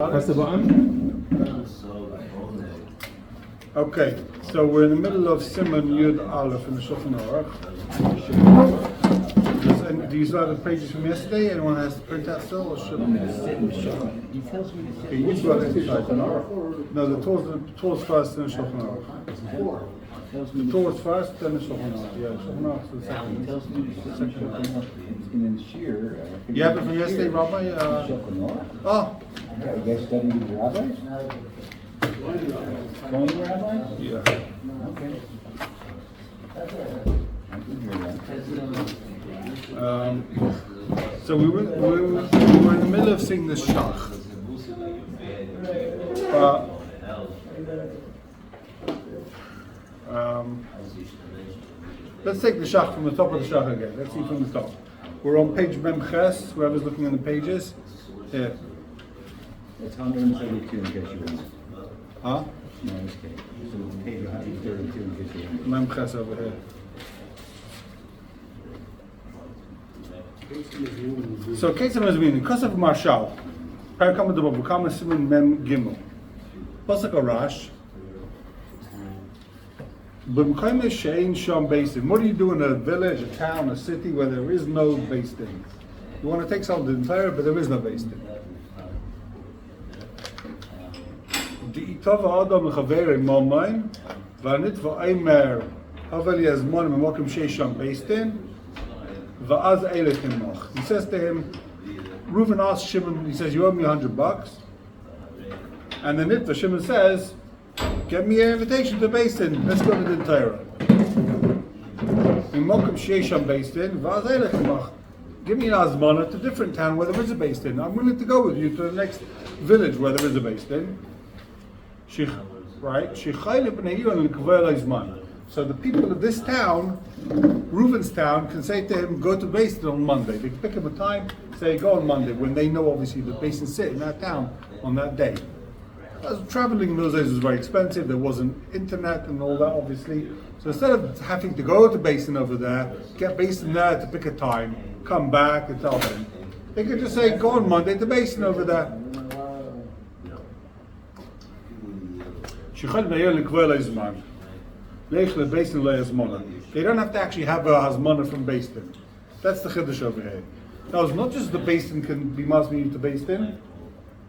Press the button. Okay, so we're in the middle of Siman Yud Aleph in the Shulchan Aruch. Do you still have the pages from yesterday? Anyone has to print that still? Or should okay, you got it inside. No, the Torah's first, then the Shulchan Aruch. The Torah's first, then the Shulchan Aruch. Yeah, the Shulchan Aruch is the second. In SHIUR. You have it from yesterday, Rabbi? Oh. You guys studying with the rabbis? Going to the rabbis? Yeah. Okay. I can hear that. So we were in the middle of singing the Shach. Let's take the Shach from the top of the Shach again. Let's see from the top. We're on page Memches, whoever's looking in the pages. Here. It's 132 in case you want. Huh? No, I'm just kidding. So it's page 132 in case you want. Memches over here. So, Ketzam is meaning, Kosav Marshal, Parakam Dabov, Vukama Simon Mem Gimel. Pasuk Arash. B'mkayim she'ein sham based in. What do you do in a village, a town, a city where there is no based in? You want to take something entire, but there is no based in. Di'itava Adam l'chaver imamayim, v'anit v'aymer havel yazmon m'mokim she'ein sham based in, v'az eilech imach. He says to him, Reuven asks Shimon, he says, you owe me $100. And then Nitva, Shimon says, get me an invitation to Beis Din. Let's go to the Torah. Give me an azmana to a different town where there is a Beis Din. I'm willing to go with you to the next village where there is a Beis Din. Right? So the people of this town, Reuven's town, can say to him, go to Beis Din on Monday. They can pick up a time, say go on Monday, when they know obviously the Beis Din sit in that town on that day. Traveling in those days was very expensive. There wasn't internet and all that, obviously. So instead of having to go to Beis Din over there, get Beis Din there to pick a time, come back and tell them, they could just say, go on Monday to Beis Din over there. They don't have to actually have a hazmana from Beis Din. That's the chiddush over here. Now, it's not just the Beis Din can be mazmin to Beis Din.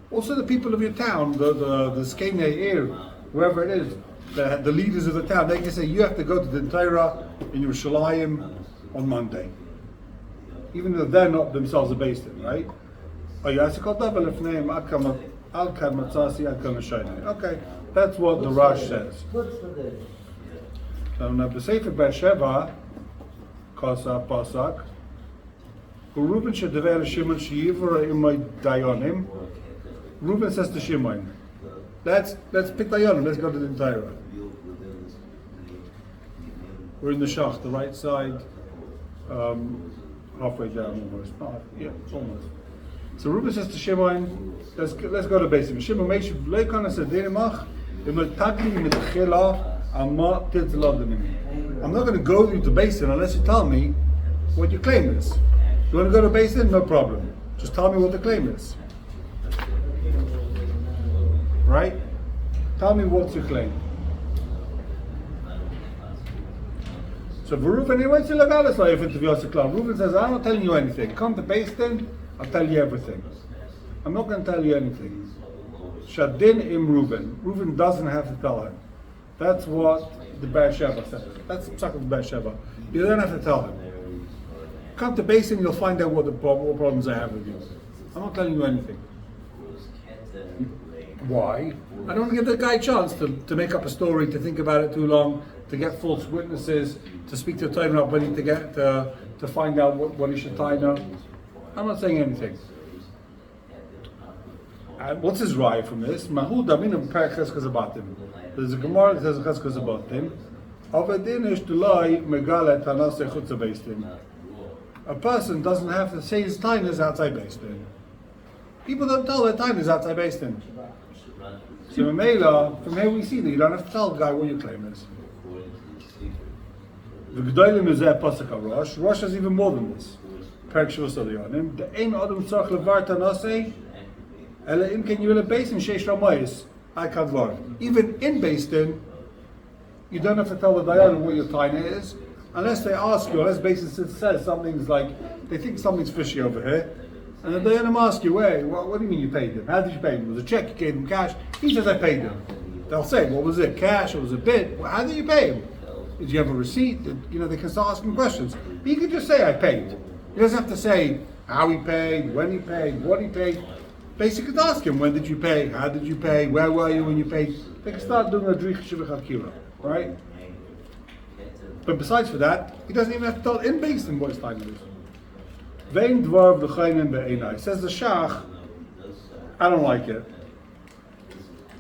Also the people of your town, the Skene Ir, wherever it is, the leaders of the town, they can say, you have to go to the Torah in Yerushalayim on Monday. Even though they're not themselves a Beis Din, right? Okay, that's what the Rash says. So now, B'Sefer Be'Sheva, Kosa, Pasak, Reuven she'dever Shimon she'yivra imay dayanim. Reuven says to Shimon, let's pick dayanim, let's go to the Torah. We're in the Shach, the right side, halfway down almost. Yeah, it's almost. So Reuven says to Shimon, let's go to Beis Din. Shimon makes you leikana sedinimach, imotagli mitchila amma titzladnim. I'm not going to go with you to Beis Din unless you tell me what your claim is. You want to go to Beis Din? No problem. Just tell me what the claim is. Right? Tell me what's your claim. So Reuven, he went to Lagalis Life interview us. Reuven says, I'm not telling you anything. Come to Beis Din, I'll tell you everything. I'm not going to tell you anything. Shadin im Reuven. Reuven doesn't have to tell him. That's what the Be'Sheva says. That's the Psak of Be'Sheva. You don't have to tell him. Come to Beis Din, you'll find out what problems I have with you. I'm not telling you anything. Why? I don't want to give the guy a chance to make up a story, to think about it too long, to get false witnesses, to speak to Torah Rabbani, to find out what he should tie now. I'm not saying anything. What's his raya from this? Mahu daminam perches kazabatim. There's a Gemara that says kazabatim. Avadin ish tulai megale tanase chutza Beis Din. A person doesn't have to say his time is outside Beis Din. People don't tell their time is outside Beis Din. So from here we see that you don't have to tell the guy what your claim is. The Gedolim is there pasuk Rosh. Rosh has even more than this. Perk Shvus Aliyanim. The Ein Adam Tzarch Levar Tanasei Even in Beis Din, you don't have to tell the Dayan what your taina is, unless they ask you, unless Beis Din says something's like, they think something's fishy over here, and the Dayanim ask you, hey, what do you mean you paid him? How did you pay him? Was it a check? You gave him cash? He says, I paid him. They'll say, what was it? Cash? Or was it bid? Well, how did you pay him? Did you have a receipt? They can start asking questions. But you can just say, I paid. He doesn't have to say how he paid, when he paid, what he paid. Basically, ask him, when did you pay? How did you pay? Where were you when you paid? They can start doing a drich shivach, right? But besides for that, he doesn't even have to tell in Beis Din what his time is. Vein dvarv l'chaynin be'enai. Says the Shach, I don't like it.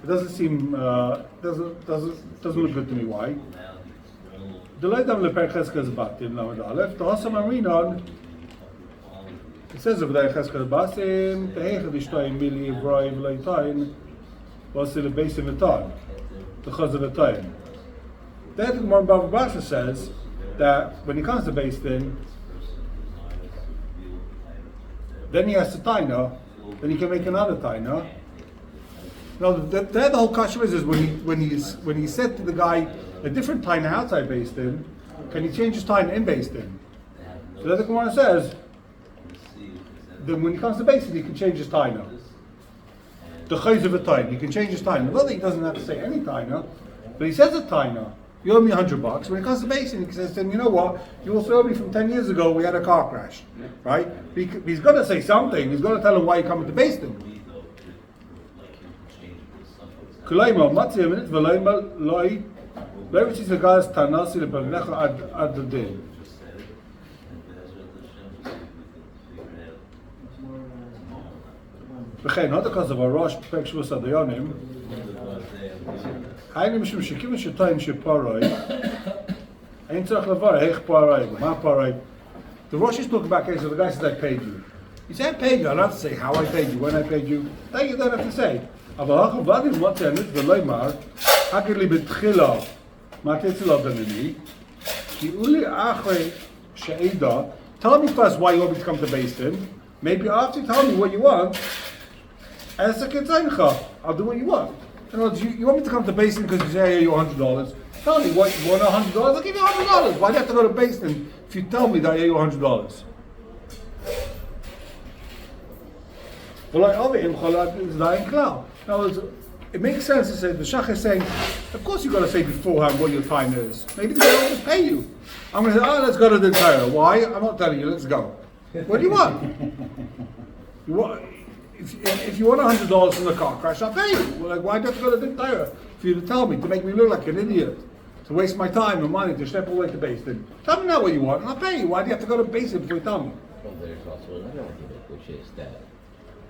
It doesn't seem, doesn't look good to me. Why? It says over there, Cheskel Basim, Tehechad Ishtoy Mili Vroi V'Leitain, was in the base of the time, the Chaz of the time. Then the Gemara Bava Basra says that when he comes to Beis Din, then he has to taina, then he can make another taina. Now, the whole kasha is when he said to the guy a different taina outside Beis Din, can he change his taina in Beis Din? So then the Gemara says, then when he comes to Beis Din, he can change his taina. The chayz of a taina, he can change his taina. Not that he doesn't have to say any taina, but he says a taina. You owe me $100. When it comes to Beis Din, he says to him, you know what? You also owe me from 10 years ago. We had a car crash, right? He's got to say something. He's got to tell him why you're coming to Beis Din. Kulayma matzi minute v'layma loy levitzis v'gaz tanasi le'bagnecha ad the day. V'chein not because of a rosh pek shvus adayonim. Haynim shum shekim shetayin sheparoi. Ein tzarich levar heich paroi. Ma paroi. The rosh is talking about cases where the guy says I paid you. He said I paid you. I don't have to say how I paid you, when I paid you. That you don't have to say. אבל אנחנו באים מציינת ולא אמר, אגר לי בתחילה, מה תצלו בנני, כי אולי אחרי שעדה, tell me first why you want me to come to Beis Din, maybe after you tell me what you want, as a ketzayincha, I'll do what you want. In other words, you want me to come to Beis Din because you say I owe you $100, tell me what you want, $100, I'll give you $100. Why do you have to go to Beis Din if you tell me that I owe you $100? Well, like, in other words, it makes sense to say, the Shach is saying, of course you've got to say beforehand what your time is. Maybe the guy will just pay you. I'm going to say, let's go to the Torah. Why? I'm not telling you, let's go. What do you want? If you want $100 from the car crash, I'll pay you. Well, like, why do you have to go to the Torah for you to tell me, to make me look like an idiot? To waste my time and money to step away to Beis Din. Tell me now what you want and I'll pay you. Why do you have to go to Beis Din before you tell me? Well, there's also another argument, which is that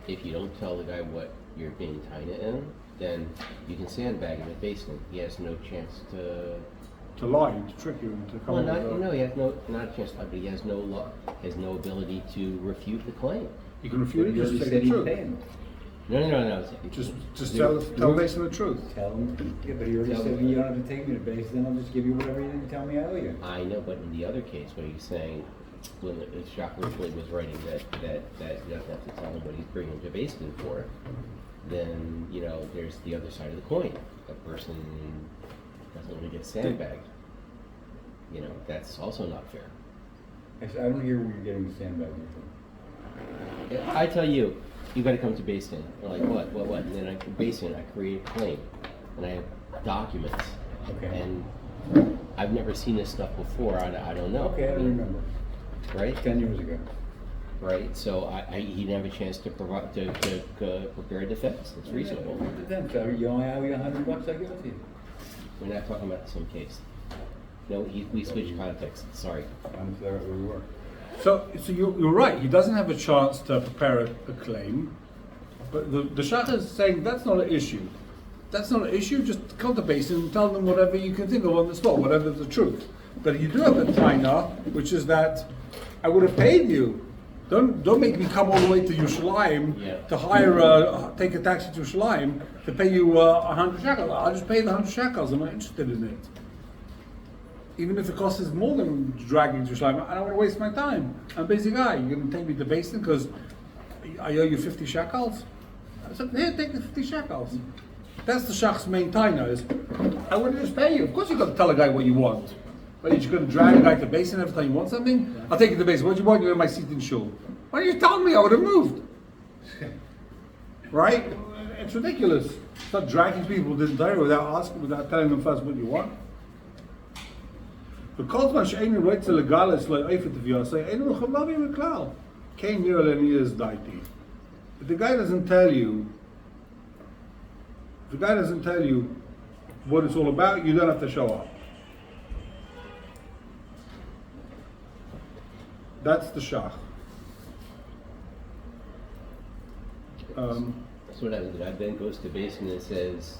if you don't tell the guy what you're being taina in, then you can sandbag him at Beis Din. He has no chance to lie, to trick you, and to come. Well, he has not a chance to lie, but he has no ability to refute the claim. You can refute it. Just say the truth. No. Just tell Beis Din the truth. Tell him. Yeah, but you already said you don't have to take me to Beis Din. I'll just give you whatever you tell me I owe you. I know, but in the other case, when he's saying, when the Shach originally was writing that you don't have to tell him what he's bringing to Beis Din for, then, there's the other side of the coin. That person doesn't really get sandbagged. That's also not fair. I don't hear where you're getting the sandbagging from. I tell you, you got to come to Beis Din. You're like, what? And then I come to Beis Din, I create a claim, and I have documents. Okay. And I've never seen this stuff before. I don't know. Okay, I remember. Right? 10 years ago. Right, so he didn't have a chance to prepare a defense. It's reasonable. Then, so you only owe you $100, I give it to you. We're not talking about the same case. No, we switched context. Sorry. I'm sorry, we were. So you're right. He doesn't have a chance to prepare a claim, but the Shach is saying that's not an issue. That's not an issue. Just come to Beis Din and tell them whatever you can think of on the spot, whatever the truth. But you do have a taina, which is that I would have paid you. Don't make me come all the way to Yerushalayim to hire take a taxi to Yerushalayim to pay you 100 shekels. I'll just pay the 100 shekels. I'm not interested in it. Even if it costs us more than dragging to Yerushalayim, I don't want to waste my time. I'm a busy guy. You're going to take me to Beis Din because I owe you 50 shekels? I said, here, take the 50 shekels. That's the shach's main taina is, I wouldn't just pay you. Of course you've got to tell a guy what you want. But you're going to drag a guy to the basin every time you want something? I'll take you to the basin. What do you want? You're in my seat in shul. Why didn't you tell me? I would have moved. Right? It's ridiculous. Start dragging people to the Torah without asking, without telling them first what you want. The Kolzman she'enu right to legalis like eifet of yasei enu chavavi meklal. Kein nira leniyas daiti. If the guy doesn't tell you, what it's all about, you don't have to show up. That's the shach. That's what happens. The guy then goes to basin and says,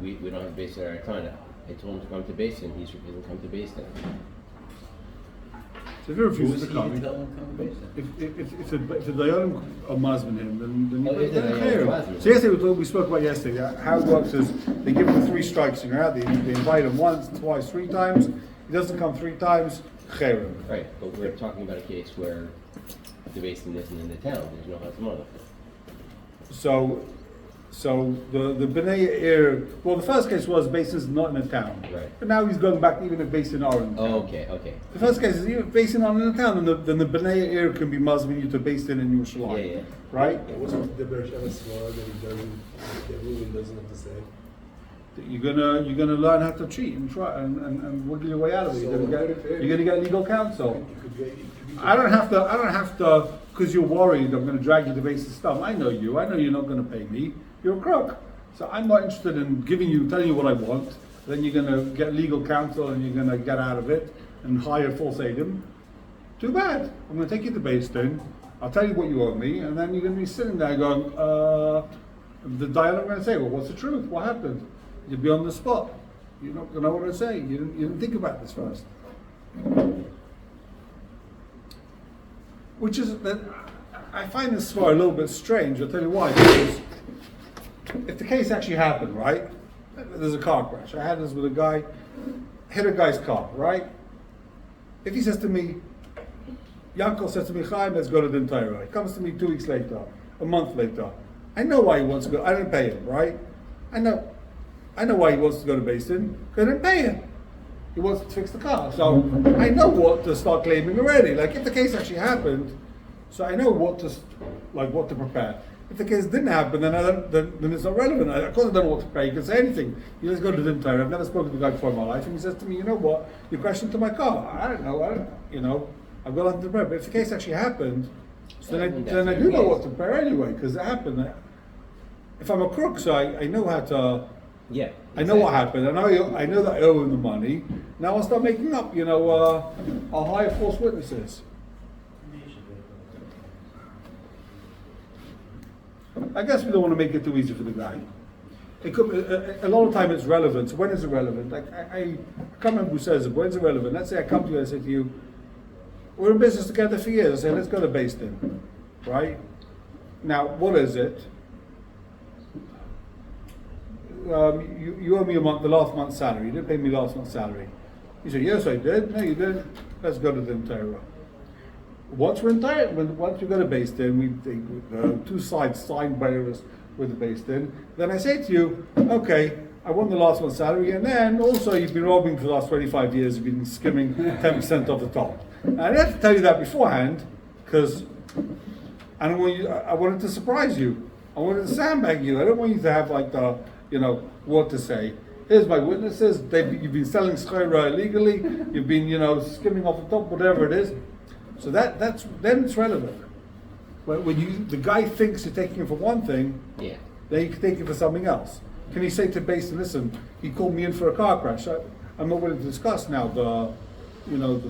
we don't have basin in our town. I told him to come to basin. He doesn't come to basin. So if he refuses to Who was he come, to tell him to come to basin? if the dayanim are masbin him, then Oh, you is it better dayanim clear him. masbin? So yesterday we spoke about yesterday. How it works is they give him 3 strikes and you're out. They invite him once, twice, 3 times. He doesn't come 3 times. Chayrim. Right, but we're talking about a case where the basin isn't in the town. There's no hazmana. So the Bnei Ir, well, the first case was Basin's not in a town. Right. But now he's going back even if Basin are in the town. Oh, okay. The first case is even if Basin aren't in the town, then the Bnei Ir can be Muslim you to Basin in Yerushalayim. Yeah. Right? What's with the Beresheva Svara that he doesn't, that Reuven doesn't have to say? You're gonna learn how to cheat and try and wiggle your way out of it. You're gonna get legal counsel. I don't have to, because you're worried I'm gonna drag you to Basin stuff. I know you're not gonna pay me. You're a crook. So I'm not interested in telling you what I want. Then you're gonna get legal counsel and you're gonna get out of it and hire false agent. Too bad. I'm gonna take you to Basin. I'll tell you what you owe me, and then you're gonna be sitting there going, the dialogue gonna say, well, what's the truth? What happened? You'll be on the spot. You're not gonna know what to say. You didn't think about this first. Which is that I find this story a little bit strange. I'll tell you why. Because if the case actually happened, right? There's a car crash. I had this with a guy, hit a guy's car, right? If he says to me, Yankel says to me, Chaim, let's go to the Torah. He comes to me 2 weeks later, a month later. I know why he wants to go. I didn't pay him, right? I know why he wants to go to Basin, because I didn't pay him. He wants to fix the car. So I know what to start claiming already. Like if the case actually happened, so I know what to prepare. If the case didn't happen, then it's not relevant. Of course I don't know what to prepare. You can say anything. You just go to the Torah. I've never spoken to the guy before in my life, and he says to me, you know what? You crashed into my car. I don't know. I've got nothing to prepare. But if the case actually happened, so then I do know what to prepare anyway, because it happened. If I'm a crook, so I know how to. Yeah. I know what happened. I know that I owe him the money. Now I'll start making up. I'll hire false witnesses. I guess we don't want to make it too easy for the guy. It could a lot of time it's relevant. So when is it relevant? Like I can't remember who says it. But when's it relevant? Let's say I come to you and I say to you, "We're in business together for years." I say, "Let's go to Basin," right? Now, what is it? You owe me the last month's salary. You didn't pay me last month's salary. You say, yes, I did. No, you didn't. Let's go to the Torah. Once we go to Beis Din, we 2 sides sign bearers with the Beis Din. Then I say to you, okay, I want the last month's salary, and then also you've been robbing for the last 25 years. You've been skimming 10% off the top. And I have to tell you that beforehand because I don't want you. I wanted to surprise you. I wanted to sandbag you. I don't want you to have what to say. Here's my witnesses. You've been selling schora illegally. You've been, skimming off the top, whatever it is. So then it's relevant. But when the guy thinks you're taking it for one thing, Yeah. then you can take it for something else. Can he say to Basin, listen, he called me in for a car crash. I'm not willing to discuss now the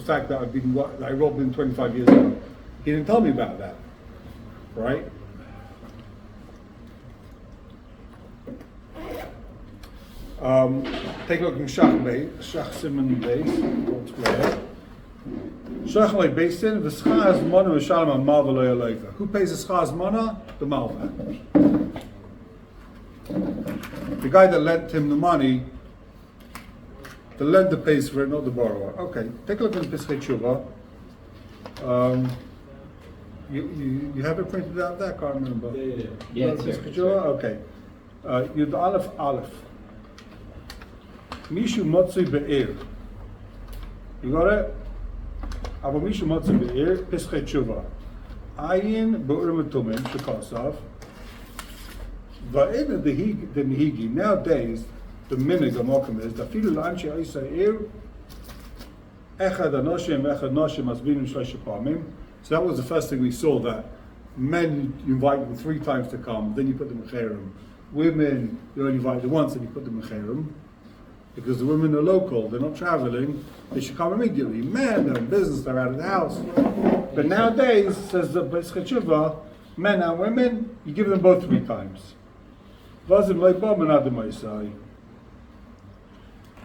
fact that I robbed him 25 years ago. He didn't tell me about that, right? Take a look in Shach Simon Beis. Shach like Basin, the schaz mana v'shalom ha'mal v'lo yaleika. Who pays the schaz mana? The malva. The guy that lent him the money, the lender pays for it, not the borrower. Okay, take a look in Pischei Tshuva. You have it printed out there? I can't remember. Yeah. Yeah, it's Miss here, it's Kajula? Okay. Yud Aleph Aleph. Mishu Motzi Be'ir. You got it? Aber Mishu Motzi Be'ir, Pischei Tshuva. Ayin Be'urim Tumim, Shekasav. Va'ed the Nihigi. Nowadays, the minig of Mokum is, the Filu Lanchi Aisa'ir, Echad Anoshim, Echad Noshim, Asbinim Shlesh Pamim. So that was the first thing we saw, that men, you invite them 3 times to come, then you put them in Cherem. Women, you only invite them once, and you put them in Cherem. Because the women are local, they're not traveling, they should come immediately. Men, they're in business, they're out of the house. But nowadays, says the B'eschei Tshuva, men and women, you give them both 3 times. Vazim leibam and adam Isai.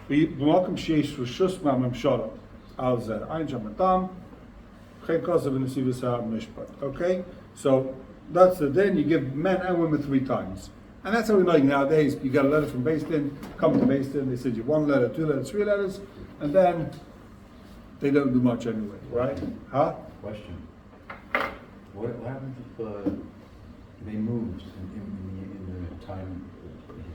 B'makom sheish rishus ma'amemshara. Al zeh ein shamatam. Chen kosav v'nesivus ha'mishpat. Okay? So, that's the din, you give men and women 3 times. And that's how we like nowadays. You get a letter from Beis Din, come to Beis Din, they send you 1 letter, 2 letters, 3 letters, and then they don't do much anyway, right? Huh? Question. What happens if they moved in the time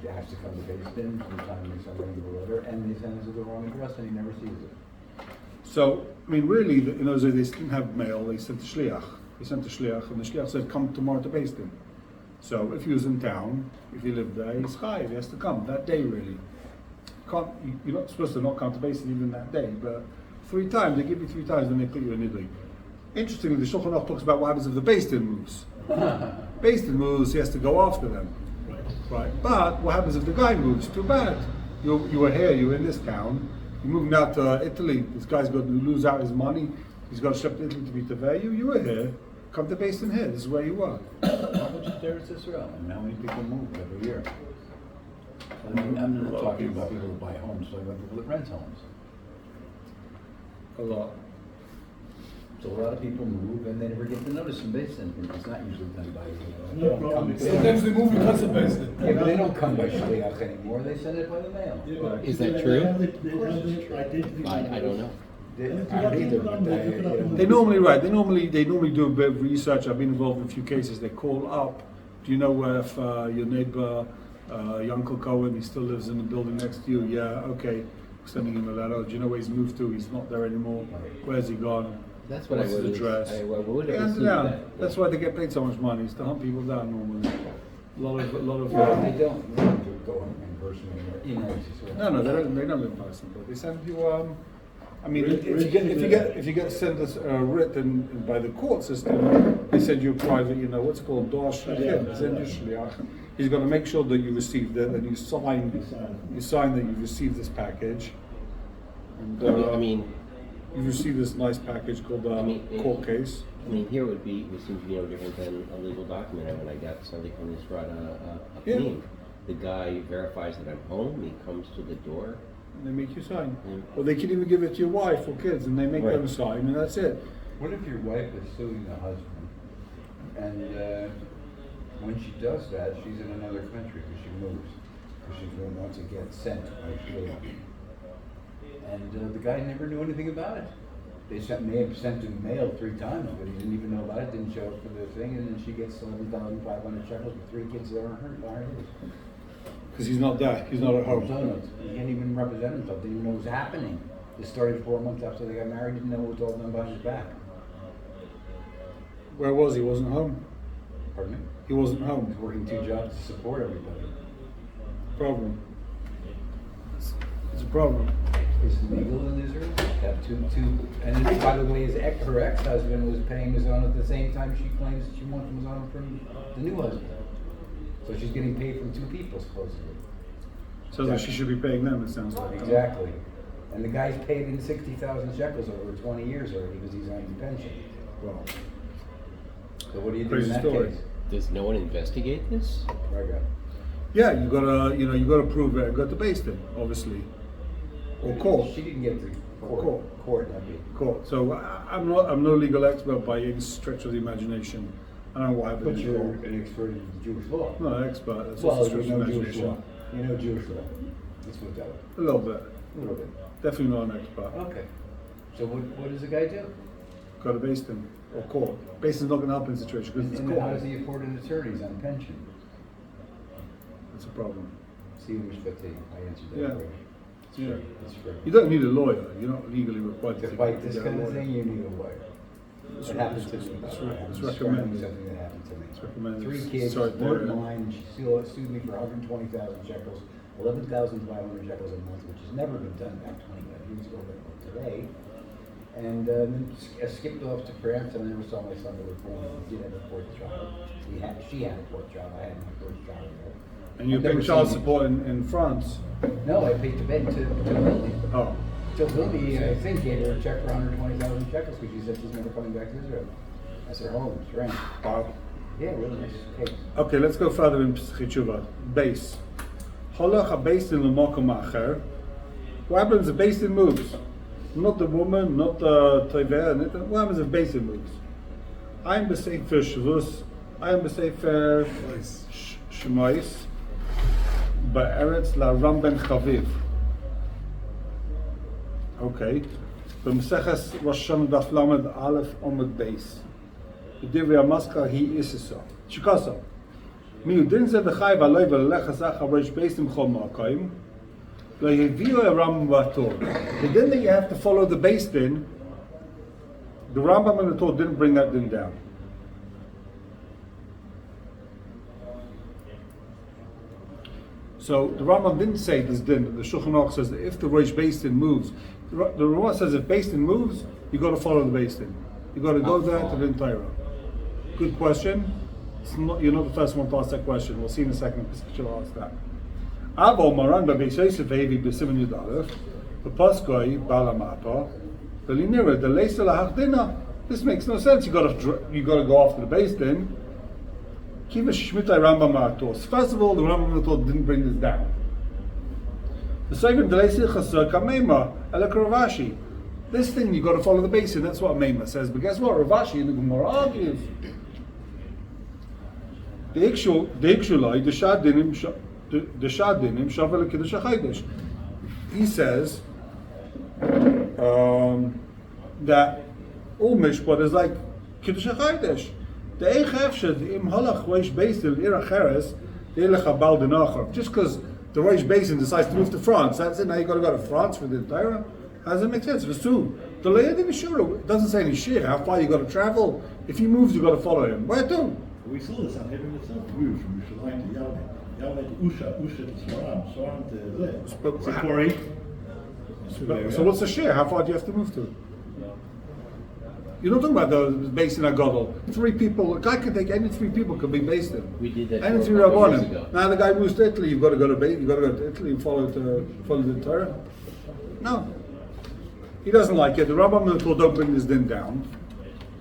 he has to come to Beis Din, the time they send him the letter, and they send it to the wrong address and he never sees it? So, I mean, really, in those days, they didn't have mail, they sent a shliach. They sent a shliach, and the shliach said, come tomorrow to Beis Din. So, if he was in town, if he lived there, he's chayiv, he has to come that day, really. You're not supposed to not come to Beis Din even that day, but 3 times, they give you 3 times, then they put you in Italy. Interestingly, the Shulchan Aruch talks about what happens if the Beis Din moves. Beis Din moves, he has to go after them. Right. But what happens if the guy moves? Too bad. You were here, you were in this town, you're moving out to Italy, this guy's going to lose out his money, he's got to ship to Italy to be Tevei, you were here, come to Beis Din here, this is where you were. How much is there in Israel? And how many people move every year? I mean, I'm not talking about people who buy homes, I'm talking about people that rent homes. A lot. So a lot of people move and they never get the notice from Beis Din. It's not usually done by, No problem. Sometimes they move because of Beis Din. Yeah, but they don't come by shliach anymore, they send it by the mail. Is that true? I I don't know. I don't either, but They normally do a bit of research. I've been involved in a few cases. They call up, do you know if your neighbor, your Uncle Cohen, he still lives in the building next to you? Yeah, okay. Sending him a letter. Do you know where he's moved to? He's not there anymore. Where's he gone? That's what What's I would his address? I would They have hunt assumed down. that. That's why they get paid so much money. It's to hunt people down normally. A lot of. they don't go in person anymore. No, they don't live in person, but they send you. I mean, if you get sent this written by the court system, they send you a private, what's it called, Dor Shlichim. They send you shliach. He's going to make sure that you received it, and you sign that you received this package. And I mean, you received this nice package called court case. I mean, here would seem to be no different than a legal document. When I got something from this brought a Yeah. claim, the guy verifies that I'm home. He comes to the door. And they make you sign. Yeah. Or they can even give it to your wife or kids, and they make Right. them sign, and that's it. What if your wife is suing the husband, and when she does that, she's in another country because she moves, because she wants to get sent by shliach, and the guy never knew anything about it. They may have sent him mail 3 times, but he didn't even know about it, didn't show up for the thing, and then she gets 11,500 shekels with 3 kids that aren't hers. Because he's not there. He's not at home. He can't even represent himself, didn't even know what was happening. This started 4 months after they got married, didn't know what was all done behind his back. Where was he? He wasn't home. Pardon me? He wasn't He's home. working 2 jobs to support everybody. Problem. It's a problem. Is it legal in Israel to have two, and then, by the way, her ex-husband was paying Mizana at the same time she claims that she wants Mizana from the new husband. So she's getting paid from 2 people supposedly. Sounds like she should be paying them, it sounds like. Exactly. And the guy's paid in 60,000 shekels over 20 years already because he's on his pension. Well, So what do you do Crazy in that story. case? Does no one investigate this? Right. yeah, you gotta prove it. Got the Beis Din, obviously. Or court. She didn't get to court, that'd be. Court. So I'm no legal expert by any stretch of the imagination. I don't know what happened But in you're court. an expert in Jewish law. I'm not an expert. That's Well, also a you stretch of know Jewish imagination. law. You know Jewish law. Let's put it that way. A little bit. A little bit. Definitely not an expert. Okay. So what does the guy do? Got a Beis Din. or court. Beis Din's not going to help in the situation because it's And then how does court. he afford an attorneys on pension? That's a problem. See, which fatigue, I answered that Yeah. question. It's Yeah. free, it's free. You don't need a lawyer. You're not legally required To to fight this get a kind of lawyer. thing, you need a lawyer. It's It happened to it's- me. it's by the way. it's I'm describing recommended. something that happened to me. It's recommended. 3 kids, Sorry, weren't there. mine, she sued me for 120,000 shekels, 11,500 shekels a month, which has never been done back 25 years ago, but today. And then I skipped off to France, and I never saw my son that was born. We did have a 4th child. She had a 4th child. I had my 1st child. And you're I've never paying child seen him. support in France. No, I paid to bed to Lily. Oh. So Lily, I think, gave her a check for 120,000 shekels because she said she's never coming back to Israel. That's her home, it's rent. Wow. Yeah, really nice case. Okay, let's go further in Pesachit Tshuva. Base. Holach a Beis Din l'makom acher. What happens if Beis Din moves? Not the woman, not the Tover. What happens if Beis Din moves? I'm b'sefer Shavuos. I'm b'sefer Shemais. Ba'eretz la Ram ben Chaviv. Okay. B'meseches Rosh Hashanah daf lamed aleph omid beis. B'divrei HaMaskal hi isiso. Shikasa. Mi udin ze d'chai v'aloi v'lelech asach ha-reish beis im chol ma'akayim. Lo yeviu Rambam v'ator. The din that you have to follow the Beis Din, the Rambam and the Torah didn't bring that din down. So the Rambam didn't say this din. The Shulchan Aruch says that if the Reish Beis Din moves, the Rambam says if Beis Din moves, you got to follow the Beis Din. You got to go there to the entire. Good question. You're not the first one to ask that question. We'll see in a second if she'll ask that. Avo Maran b'Beis Yosef Hevi b'Siman Yud Aleph b'Paskoi Balamapa b'Linira the Leisa lahachdina. This makes no sense. You got to go after the Beis Din. Kiva Shmitai Rambam Ma'atos. First of all, the Rambam Ma'atos didn't bring this down. The Seivim the Leisa Chasar Kamema Elek Ravashi. This thing you got to follow the Beis Din. That's what Meima says. But guess what? Ravashi in the Gemara argues. The Ikshulai, the Shadinim, Shavel Kiddush HaChaydesh. He says that all Mishpat is like Kiddush HaChaydesh. The Eichefshed im Halach Reish Beis Din Ira Cheres Elech Abal Dinachar. Just because the Reish Beis Din decides to move to France, that's it. Now you got to go to France for the entire. How does it make sense? It's true. The Le'edim Shura doesn't say any shir how far you got to travel. If he moves, you got to follow him. Where to? We saw the Sanhedrin itself move from Yerushalayim to Yavne. Yavne to Usha, Usha to Sfaram, Sfaram to Zeh. Zipori. So what's the share? How far do you have to move to? You're not talking about the base in a gadol. 3 people. A guy can take any 3 people can be based in. We did that Any for 3 a couple years rabbanim. ago. Now the guy moves to Italy. You've got to go to base. You've got to go to Italy and follow the Torah. No, he doesn't like it. The Rambam and the Torah don't bring this din down.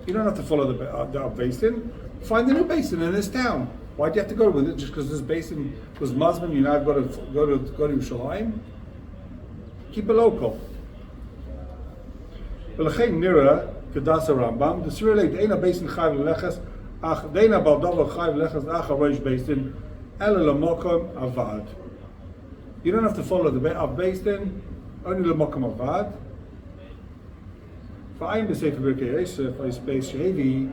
You don't have to follow the basin. Find a new basin in this town. Why do you have to go with it? Just because this basin was Muslim, you now got to go to Yerushalayim? Keep it local. V'lechein nira kedas Rambam. The Surah deina basin chayv leleches ach deina baldav chayv leleches ach hareish basin ele lemokom avad. You don't have to follow the basin. Only lemokom avad. Fa'ayin b'sefer Birkei Yosef ha'ispeis shehevi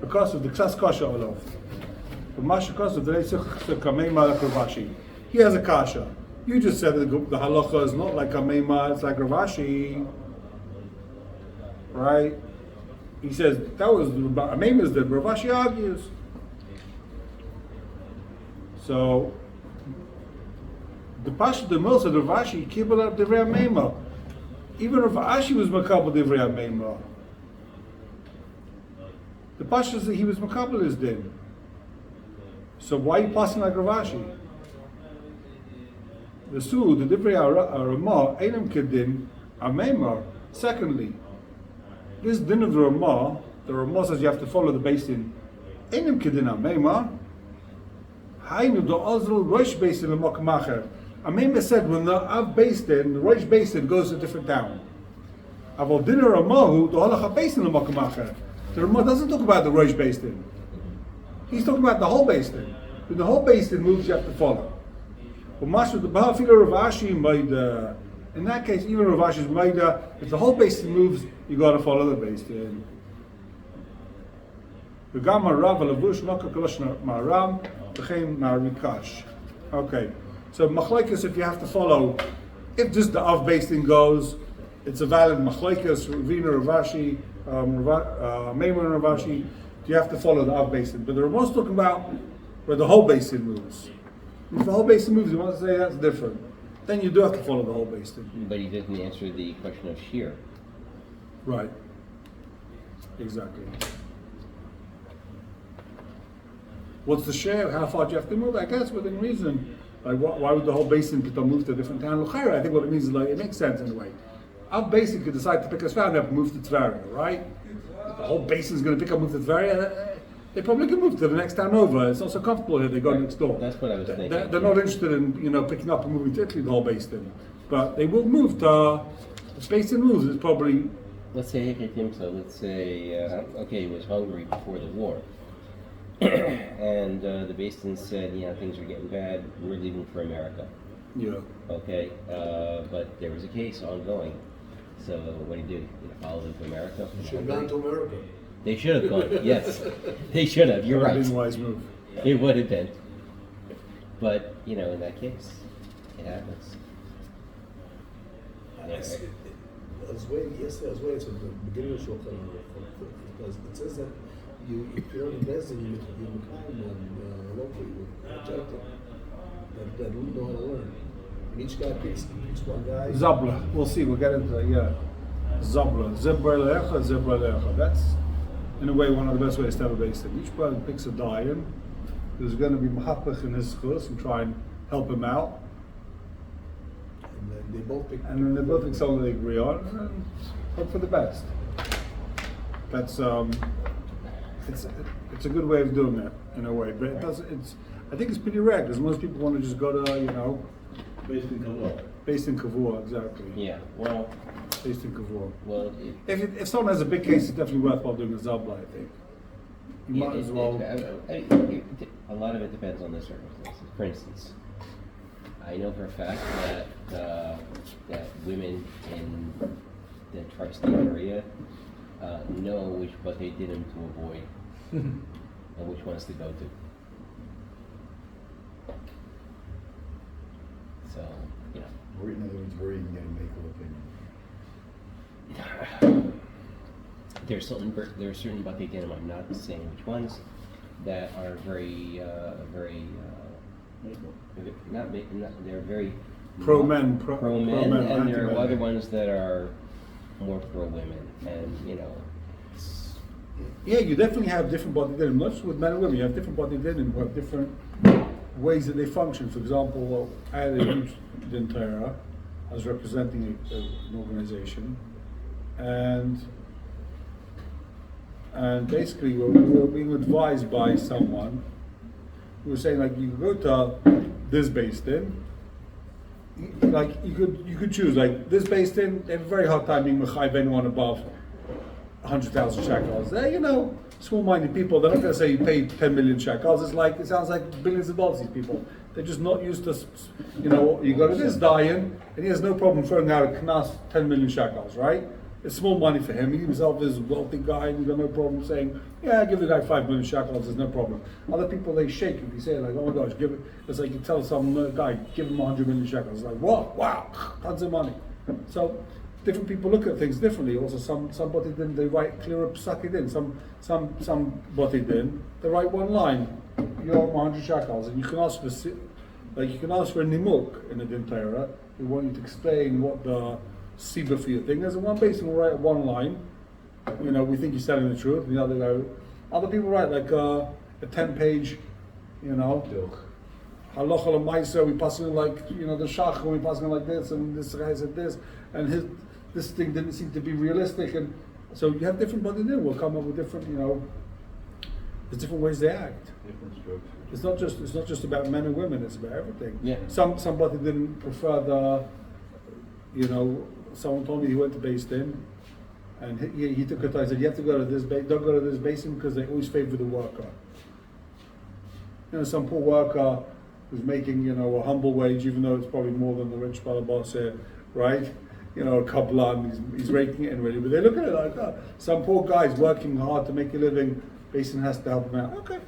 because of the ksas kasha olav. But masha kasha the leisich kameima l'kravashi. He has a kasha. You just said that the halacha is not like kameima; it's like Ravashi, right? He says that was kameima is that Ravashi argues. So the pasha the mill said Ravashi kibbul up divrei kameima. Even if Ashi was makabel divrei meima, the pasha said he was makabel his din. So why are you passing like Ravashi? The su the divrei Ramah einam kedin ameimar. Secondly, this din of the Ramah says you have to follow the basin. Einam kedin ameimar. Hainu do azrul rosh basin l'mokmacher. Amema said when the Av Basin, the Rosh Basin goes to a different town. Aval dinner Ramahu, the Halacha Basin the Makamacher. The Ramah doesn't talk about the Rosh Basin. He's talking about the whole Basin. When the whole Basin moves, you have to follow. In that case, even Rav Ashi's Maida, if the whole Basin moves, you got to follow the Basin. וגם הרב הלבוש לא כקלוש מהרם, וכן מהריקש. Okay, so machlokes, if you have to follow, if just the Av based thing goes, it's a valid machlokes, Ravina, Ravashi, Maimon, Ravashi, you have to follow the Av based thing. But the Ramah's talking about where the whole basin moves. If the whole basin moves, you want to say that's different. Then you do have to follow the whole basin. But he didn't answer the question of SHIUR. Right. Exactly. What's the share? How far do you have to move? I guess within reason. Like, why would the whole basin move to a different town? I think what it means is like it makes sense in a way. Our basin could decide to pick us round up and move to Tveria, right? If the whole basin is going to pick up, move to Tveria. They probably can move to the next town over. It's not so comfortable here. They go next door. That's what I was thinking. They're not interested in picking up and moving to Italy the whole basin, but they will move to. The basin moves. It's probably. Let's say let's say okay, he was hungry before the war, and the basin said, things are getting bad. We're leaving for America. Yeah. Okay, but there was a case ongoing. So what do? You follow them to America? Should have gone to America. They should have gone. Yes, they should have. You're That would right. have been a wise move. It would have been. But in that case, it happens. I was waiting yesterday. I was waiting at the beginning of Shulchan Aruch because it says that if you're investing, you kind and locally you reject it. That don't know how to learn. And each guy picks one guy. Zabla. We'll see. We'll get into that. Yeah. Zabla. Zebra. That's in a way one of the best ways to have a basin. Each brother picks a dayan who's going to be mahapach in his schus and try and help him out. And then they both pick. And then they both think something they agree on, and hope for the best. That's it's a good way of doing it in a way, but it doesn't. I think it's pretty rare because most people want to just go to Based in Kavua. based in Kavua, exactly. Yeah. Well. Based in Kavua. Well. If someone has a big case, it's definitely worthwhile doing a zabla. I think. You might as well. A lot of it depends on the circumstances. For instance, I know for a fact that women in the tri-state area know what they did them to avoid and which ones to go to. So, Or in other words, where you can get a makeable opinion. There's certain bati dinim, I'm not saying which ones, that are very they're very Pro men, and there are anti-men. other ones that are more pro women, and Yeah, you definitely have different body dinim. Not just with men and women, you have different body dinim who have different ways that they function. For example, I had a huge din Torah. I was representing an organization, and basically we were being advised by someone who was saying, like, you could go to this based in, like you could choose, like this based in, they have a very hard time being mechayiv anyone above 100,000 shekels. They're, small-minded people. They're not going to say you pay 10 million shekels. It sounds like billions of dollars. These people, they're just not used to, you go to this dayan, and he has no problem throwing out a knas 10 million shekels, right? It's small money for him. He himself is a wealthy guy, and he's got no problem saying, yeah, give the guy 5 million shekels, there's no problem. Other people, they shake if you say, like, oh my gosh, give it. It's like you tell some guy, give him 100 million shekels. It's like, what? Wow, tons of money. So different people look at things differently. Also, some bati din, they write clear up psaki din. Some bati din, they write one line, you owe 100 shekels, and you can ask for a nimuk in the din Torah. They want you to explain what the siba for your thing is, and one basically will write one line. We think you're telling the truth. And the other people write like a 10-page, halacha l'maisa. We pass it like the shach, we pass it like this, and this guy said this, and this thing didn't seem to be realistic, and so you have different body there. We'll come up with different, there's different ways they act. Different strokes. It's not just about men and women. It's about everything. Yeah. Somebody didn't prefer the, someone told me he went to Beis Din, and he took a time. He said, you have to go to this don't go to this basin because they always favor the worker. Some poor worker who's making a humble wage, even though it's probably more than the rich boss here, right? A kablan, he's raking it in really, but they look at it like, some poor guy's working hard to make a living Basin has to help him out. Okay.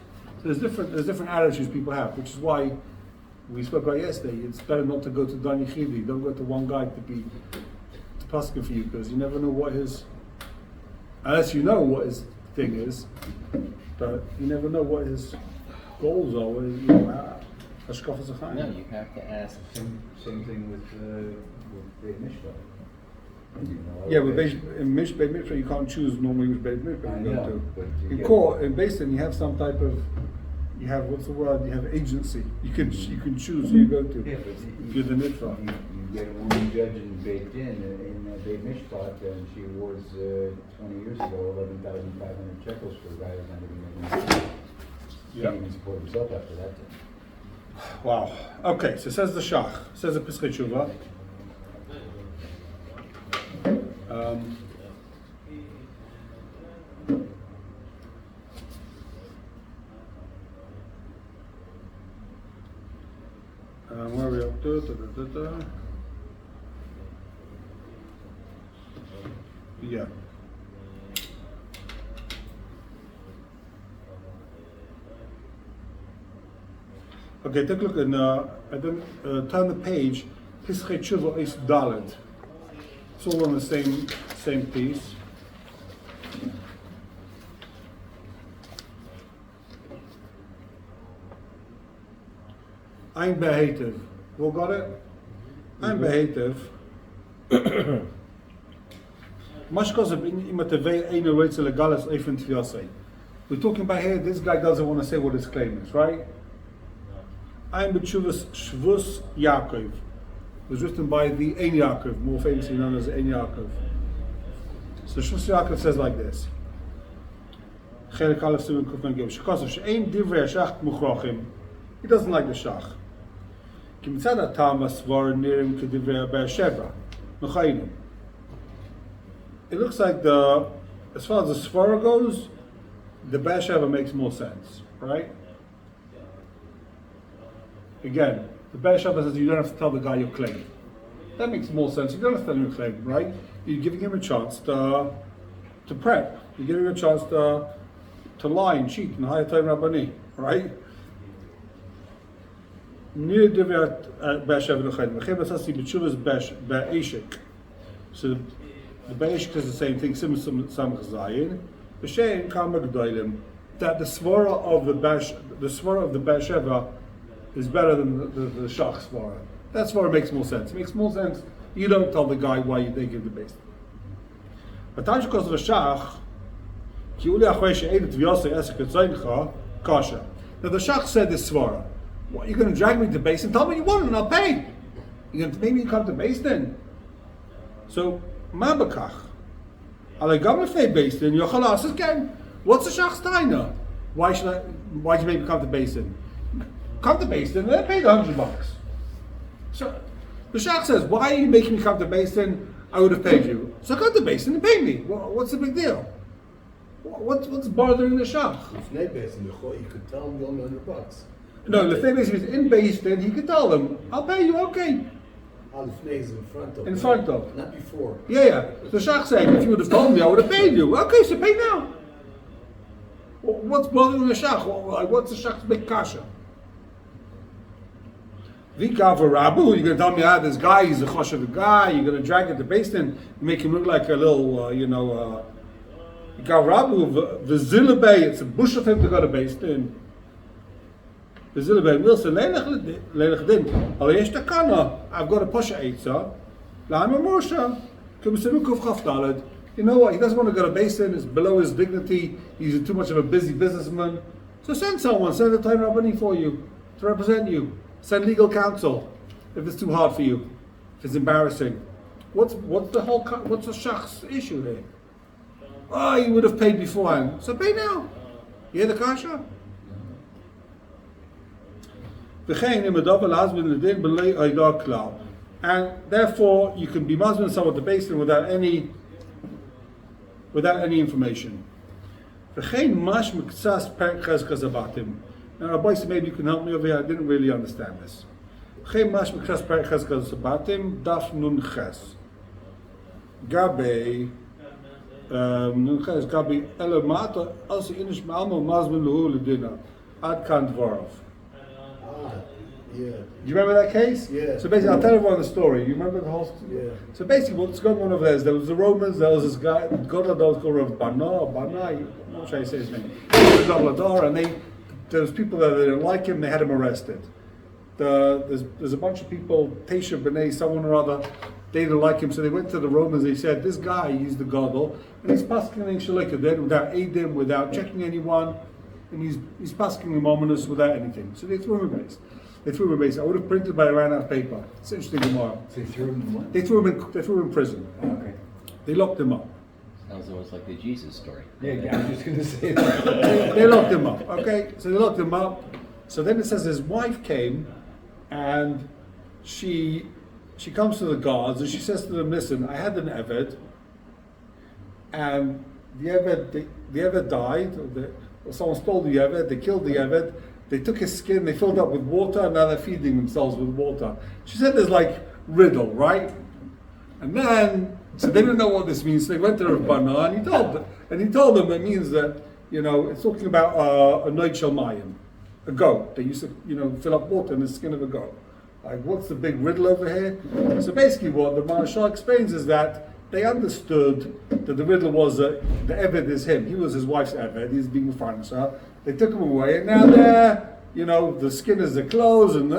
So there's different attitudes people have, which is why we spoke about yesterday. It's better not to go to Dan Yichidi. Don't go to one guy to paskin for you, because you never know what his, unless you know what his thing is, but you never know what his goals are. What his, No, you have to ask. Same thing with Beit Mishpat. Yeah, with Beit Mishpat, you can't choose normally which Beit Mishpat you go to. But In court, in Basin, you have some type of, you have, what's the word? You have agency. You can choose who you go to. Yeah, but If you're the nitva. You get a woman judge in Beit Din in Beit Mishpat, and she awards 20 years ago 11,500 shekels for a guy who's not even making. Yep. Can't even support himself after that. Wow. Okay, so says the Shach, says the Pesach Tshuva. Where are we up to? Yeah. Okay, take a look and turn the page. Pesach Tshuva is Dalet. It's all on the same piece. Ein Behetiv. Who got it? Ein Behetiv. We're talking about here, this guy doesn't want to say what his claim is, right? Ein B'tshuvas Shvus Yaakov. It was written by the Ein Yaakov, more famously known as Ein Yaakov. So Shvus Yaakov says like this. Chelik Aleph Siman Kuf Mem Gimel. Shekosov she'ein divrei hashach muchrachim. He doesn't like the shach. Ki mitzad hatam hasvar nirim kedivrei Be'er Sheva. Nochayim. It looks like as far as the svara goes, the Be'er Sheva makes more sense, right? Again, the Be'er Sheva says you don't have to tell the guy your claim. That makes more sense. You don't have to tell him your claim, right? You're giving him a chance to prep. You're giving him a chance to lie and cheat and hire TOEN RABBANI, right? So the Be'eshik is the same thing, Samach Zayin. B'shein Kam G'dolim, that the svara of the Be'er Sheva is better than the Shach svara. That svara makes more sense. It makes more sense. You don't tell the guy why they give the base. But time because of the Shach, now the Shach said this svara. What, you're going to drag me to base and tell me you want it and I'll pay. You're going to make me come to base then. So, Mabakach. Alegam lefnei base then, Yochalas again. What's the Shach's taina? Why'd you make me come to base then? Come to base then, and then pay the $100. So, the Shach says, why are you making me come to base then? I would have paid you. So come to base and pay me. What's the big deal? What's bothering the Shach? Lefnei Basin, you could tell him you owe me $100. No, Lefnei Basin is in base, then he could tell them, I'll pay you, okay. Lefnei is in front of. In front of. Not before. Yeah. The Shach saying, if you would have told me, I would have paid you. Okay, so pay now. What's bothering the Shach? What's the Shach's big kasha? Rabbu, you're going to tell me, this guy, he's a choshev guy, you're going to drag it to Basin, make him look like a little, Rabbu, the Zilabay, it's a bush of him to go to Basin. The Zilabay Wilson, Leilach Din, Alayesh Takana, I've got a Pasha Eitzah, Lama Moshe, Kumsimukuf Chaftalad. You know what, he doesn't want to go to Basin, it's below his dignity, he's too much of a busy businessman. So send someone, send a TOEN RABBANI for you, to represent you. Send legal counsel if it's too hard for you, if it's embarrassing. What's the Shach's issue here? Oh, you would have paid beforehand, so pay now. You hear the kasha? And therefore, you can be Muslim someone to Basin without any information. Now, Rabbi said, maybe you can help me over here. I didn't really understand this. Daf nun ches. Gabe nun es gabi Elamata, als inish ma'almo mazmin luhu ledina, ad kan dvarov. Yeah. Do you remember that case? Yeah. So basically, I'll tell everyone the story. You remember the whole story? Yeah. So basically, what's going on over there is there was the Romans, there was this guy, God that was called Rabbani, I'm not sure how you say his name, and there was people that didn't like him, they had him arrested. There's a bunch of people, Tesha B'nai, someone or other, they didn't like him, so they went to the Romans, they said, this guy, he's the Gadol, and he's passing in Shalika without aiding, without checking anyone, and he's passing him ominous without anything. So they threw him in base. I would have printed, but I ran out of paper. It's interesting tomorrow. So you threw him in what? They threw him in prison. Oh, okay. They locked him up. Sounds almost like the Jesus story. Yeah, I was just gonna say that. They locked him up. Okay, so they locked him up. So then it says his wife came, and she comes to the guards and she says to them, "Listen, I had an eved, and the eved died. Or someone stole the eved. They killed the eved. They took his skin. They filled it up with water, and now they're feeding themselves with water." She said, "There's like riddle, right?" And then, so they didn't know what this means. So they went to Rabbana, and he told them it means that, it's talking about a noid shalmayim, a goat. They used to, fill up water in the skin of a goat. Like, what's the big riddle over here? So basically, what the Marashal explains is that they understood that the riddle was that the Eved is him. He was his wife's Eved. He's being farnasa. They took him away, and now they're, the skin is the clothes, and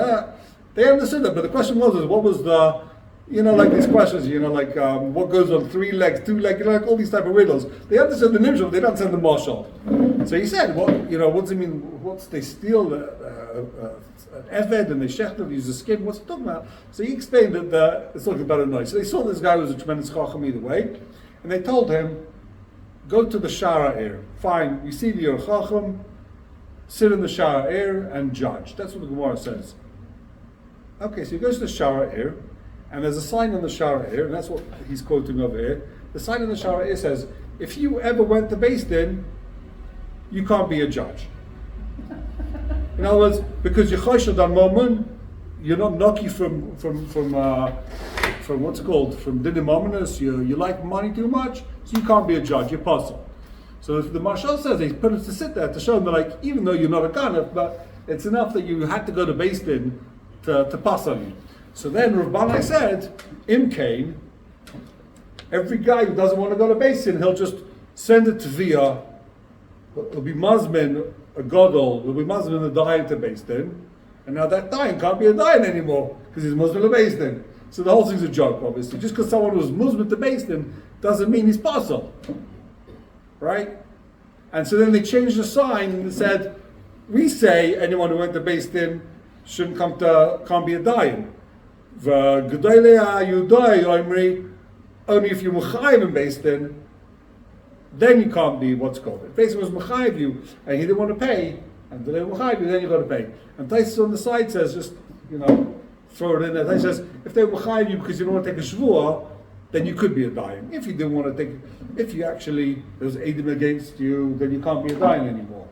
they understood that. But the question was, what was the, like these questions, what goes on 3 legs, 2 legs, like all these type of riddles. They understood the nimshal, they don't understand the marshal. So he said, what does it mean? What's they steal an Eved and they shechter, use the skin? What's it talking about? So he explained that it's talking about a noise. So they saw this guy was a tremendous chacham either way, and they told him, go to the Shara Ir. Fine, we see you're a chacham, sit in the Shara Ir and judge. That's what the Gemara says. Okay, so he goes to the Shara Ir, and there's a sign on the Shara Ir, and that's what he's quoting over here. The sign on the Shara Ir says, if you ever went to Beis Din, you can't be a judge. In other words, because you're choshad on moment, you're not knocky from what's it called, from dinim ominous, you like money too much, so you can't be a judge, you're puzzled. So if the Marshal says he put us to sit there to show them that, like, even though you're not a ganef, but it's enough that you had to go to Beis Din to pass on you. So then Rabbani said, Im Kain, every guy who doesn't want to go to Beis Din, he'll just send it to via, he'll be Mazmin, a Godol, he'll be Mazmin a Dayan to Beis Din, and now that Dayan can't be a Dayan anymore, because he's Muslim to Beis Din. So the whole thing's a joke, obviously. Just because someone was Muslim to Beis Din doesn't mean he's puzzled. Right? And so then they changed the sign and said, we say anyone who went to Beis Din can't be a Dayan. Only if you're Mechayiv in Beis Din, then you can't be what's called. If Beis Din was Mechayiv you, and he didn't want to pay, and they were Mechayiv you, then you got to pay. And Taisus on the side says, just, throw it in there. Taisus says, if they were Mechayiv you because you don't want to take a Shvuah, then you could be a Dayan. If you didn't want to take, if you actually, there was Eidim against you, then you can't be a Dayan anymore.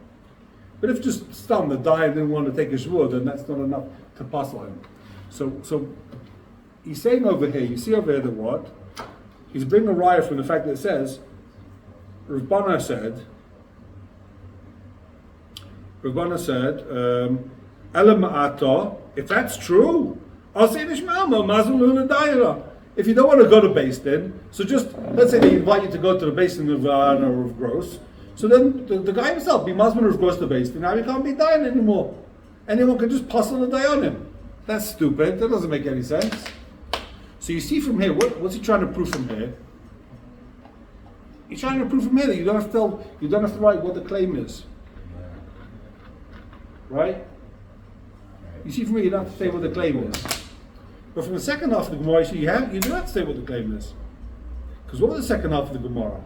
But if just the Dayan didn't want to take a Shvuah, then that's not enough to pass on him. So he's saying over here, you see over here that what? He's bringing a raya from the fact that it says, Rabbana said, Elam Ma'ata, if that's true, I'll say Nishma'ama, Mazul Daira. If you don't want to go to Beis Din, so just, let's say they invite you to go to the Beis Din of or of Gross, so then the guy himself, be Mazman of Gross to Beis Din, now he can't be Dayan anymore. Anyone can just pass on the day on him. That's stupid, that doesn't make any sense. So you see from here, what's he trying to prove from here? He's trying to prove from here that you don't have to write what the claim is. Right? You see from here, you don't have to say what the claim is. But from the second half of the Gemara, you do have to say what the claim is. Because what was the second half of the Gemara?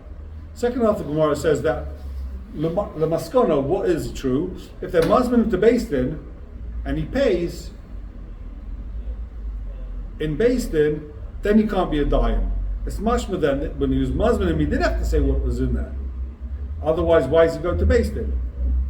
Second half of the Gemara says that Lamaskona, what is true, if they're Muslim to Beis Din, and he pays in Beis Din, then he can't be a Dayan. It's much more than when he was Muslim, he did have to say what was in there. Otherwise, why is he going to Beis Din?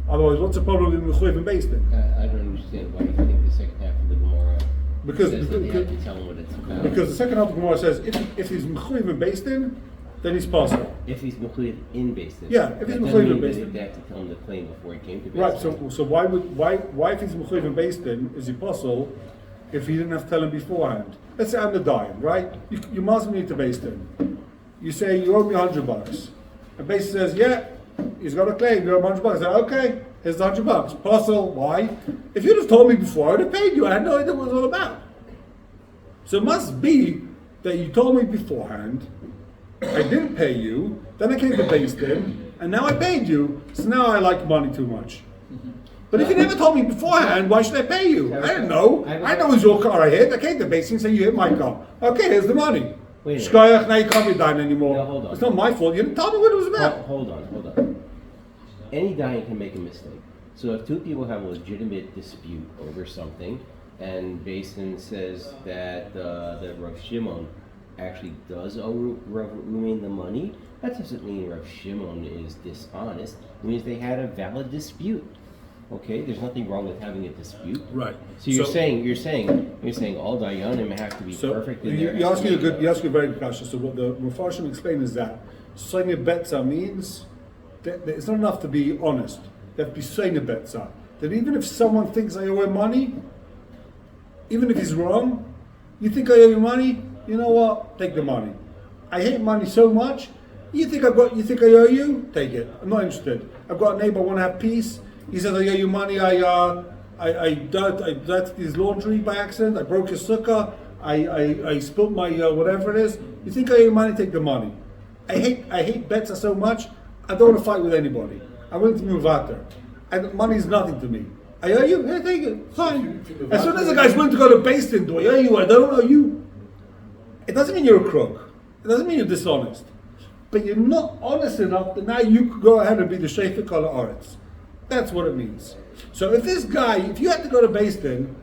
Otherwise, what's the problem with Mechuyev in Beis Din? I don't understand why you think the second half of the Gemara because says that they have to tell him what it's about. Because the second half of the Gemara says if he's Mechuyev in Beis Din, then he's possible. If he's included in Beis Din. Yeah, if he's That doesn't included in mean Beis that Din. They have to tell him the claim before he came to Beis Right, Din. so why if he's mechuyev in Beis Din, is he possible if he didn't have to tell him beforehand? Let's say I'm the dying, right? You must me to Beis Din. You say you owe me $100. And Beis Din says, yeah, he's got a claim, you owe him $100. I say, okay, here's the $100. Possible, why? If you'd have told me before, I would have paid you. I had no idea what it was all about. So it must be that you told me beforehand, I didn't pay you, then I came to Beis Din, and now I paid you, so now I like money too much. But if you never told me beforehand, why should I pay you? I didn't know. I know it was your car I hit. I came to Beis Din and said, you hit my car. Okay, here's the money. Wait a minute. Shkoyach, now you can't be dying anymore. No, hold on. It's not my fault. You didn't tell me what it was about. Hold on. Any dying can make a mistake. So if two people have a legitimate dispute over something, and Beis Din says that Rav Shimon actually does owe Rav Reuven the money, that doesn't mean Rav Shimon is dishonest. It means they had a valid dispute. Okay, there's nothing wrong with having a dispute. Right. So you're saying all Dayanim have to be perfect in their you ask me a very good question. So what the Mepharshim explain is that Soine Betza means that it's not enough to be honest. They have to be Soine Betza. That even if someone thinks I owe him money, even if he's wrong, you think I owe you money, you know what? Take the money. I hate money so much. You think I owe you? Take it. I'm not interested. I've got a neighbor, I want to have peace. He says, I owe you money, I dirted his laundry by accident, I broke his sukkah, I spilled my whatever it is. You think I owe you money, take the money. I hate Betza so much, I don't want to fight with anybody. I'm willing to move out there. And money is nothing to me. I owe you? Yeah, take it. Fine. As soon as the guy's willing to go to Beis Din, do I owe you? I don't owe you. It doesn't mean you're a crook. It doesn't mean you're dishonest. But you're not honest enough that now you could go ahead and be the Sheifik Kol Haaretz. That's what it means. So if this guy, if you had to go to Beis Din,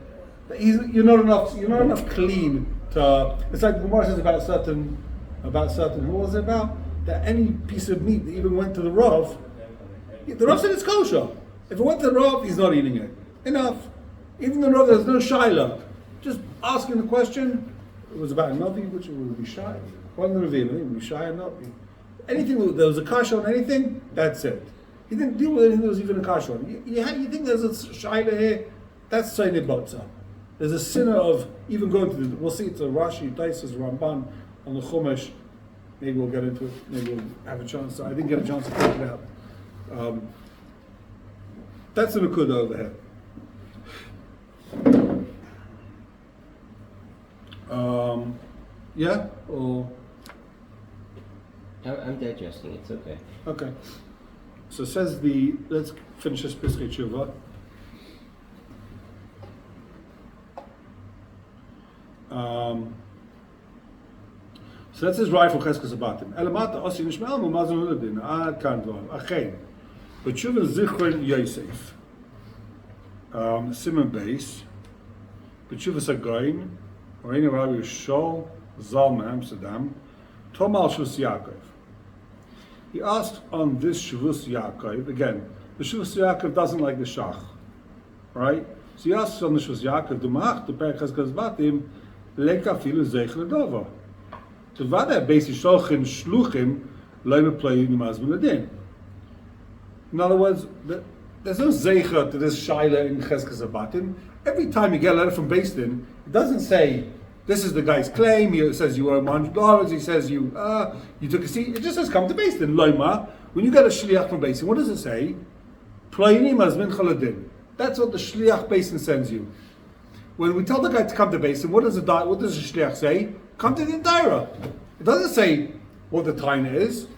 you're not enough clean to. It's like Gemara says about certain. Who was it about? That any piece of meat that even went to the Rav said it's kosher. If it went to the Rav, he's not eating it. Enough. Even the Rav, there's no shaila. Just asking the question. It was about a Navi, which would be shy. One Ravim, it would be shy or not. Anything there was a kasha on anything, that's it. He didn't deal with anything that was even a kasha on. You think there's a shaila here? That's Sayyid Botza. There's a sinner of even going to the. We'll see. It's a Rashi, Taisus, Ramban on the Chumash. Maybe we'll get into it. Maybe we'll have a chance. I didn't get a chance to check it out. That's the Nakuda over here. Yeah? Or... I'm digesting, it's okay. Okay. So says let's finish this Piskei Tshuva. So that's his right for Cheskes Abatim. Elamata Osi Nishmael Mumazon Uladin. Ad Kan Dvarim. Achein. But Tshuva Zichron Yosef. Simon Beis. But Tshuva Sagoin. Orina Rabbi Shol. Zalman Amsterdam. Tomal Shus Yaakov. He asked on this Shavus Yaakov, again, the Shavus Yaakov doesn't like the Shach, right? So he asks on the Shavus Yaakov, Dumach, the Perek Cheskes Batim, Leka Filu Zeich Ledova. To Vada Beisi Sholchim Shluchim, Leime Play Nimaz Miladin. In other words, there's no Zeicha to this Shaila in Cheskes Batim. Every time you get a letter from Beis Din, it doesn't say, this is the guy's claim. He says you owe him $100. He says you took a seat. It just says come to Beis Din. Loima. When you get a shliach from Beis Din, what does it say? Ployini mazmin chaladin. That's what the shliach Beis Din sends you. When we tell the guy to come to Beis Din, what does the shliach say? Come to the Daira. It doesn't say what the time is.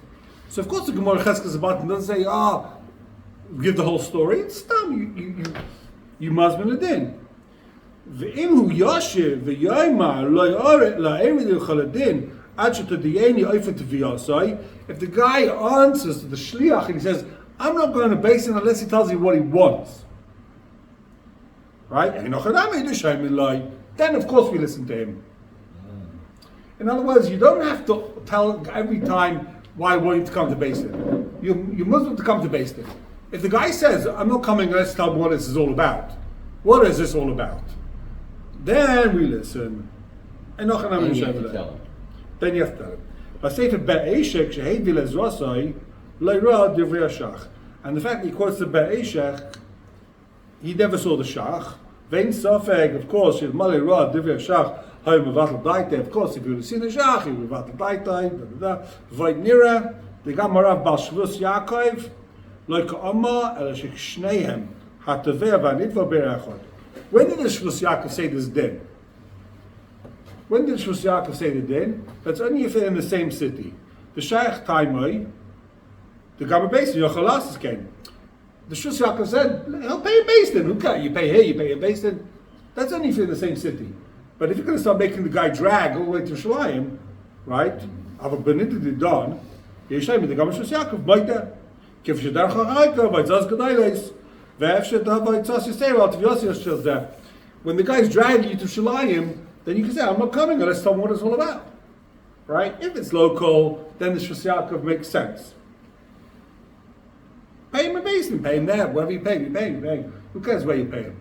So of course the Gemara Cheskes Abatim doesn't say give the whole story. It's dumb. You mazmin ladin. If the guy answers to the shliach and he says, I'm not going to Beis Din unless he tells you what he wants, right? Then of course we listen to him. In other words, you don't have to tell every time why I want you to come to Beis Din. You're Muslim to come to Beis Din. If the guy says, I'm not coming unless you tell me what this is all about, what is this all about? Then we listen. And you have to tell him. Then you have to tell him. And the fact that he quotes the Be'eshech, he never saw the Shach. Vein Safeg, of course, of course, if you would have seen the Shach, he would have had the Daitay, Void Nira, the Gamarav Bal Shvus Yaakov, like Amma, Elashik Shnehem, Hataver Vanitva Berachot. When did the Shvus Yaakov say this din? When did Shvus Yaakov say the din? That's only if they're in the same city. The Shaykh Taimai, the Gamar Basin, Yochalas came. The Shvus Yaakov said, he'll pay a Basin. Who can you pay here, you pay a Basin? That's only if you're in the same city. But if you're going to start making the guy drag all the way to Shalayim, right? Ava Benita did Don, Yeshaim, the Gamar Shvus Yaakov, Baita, Kif Shadar Chachayka, Baitzaz Gadailes, Ve'ef Shadar Baitzaz Yisrael, Tiv Yossi Yossi there. When the guy's dragging you to Shalayim, then you can say, I'm not coming unless tell me what it's all about. Right? If it's local, then the Shvus Yaakov makes sense. Pay him a basin, pay him there, wherever you pay him, Who cares where you pay him?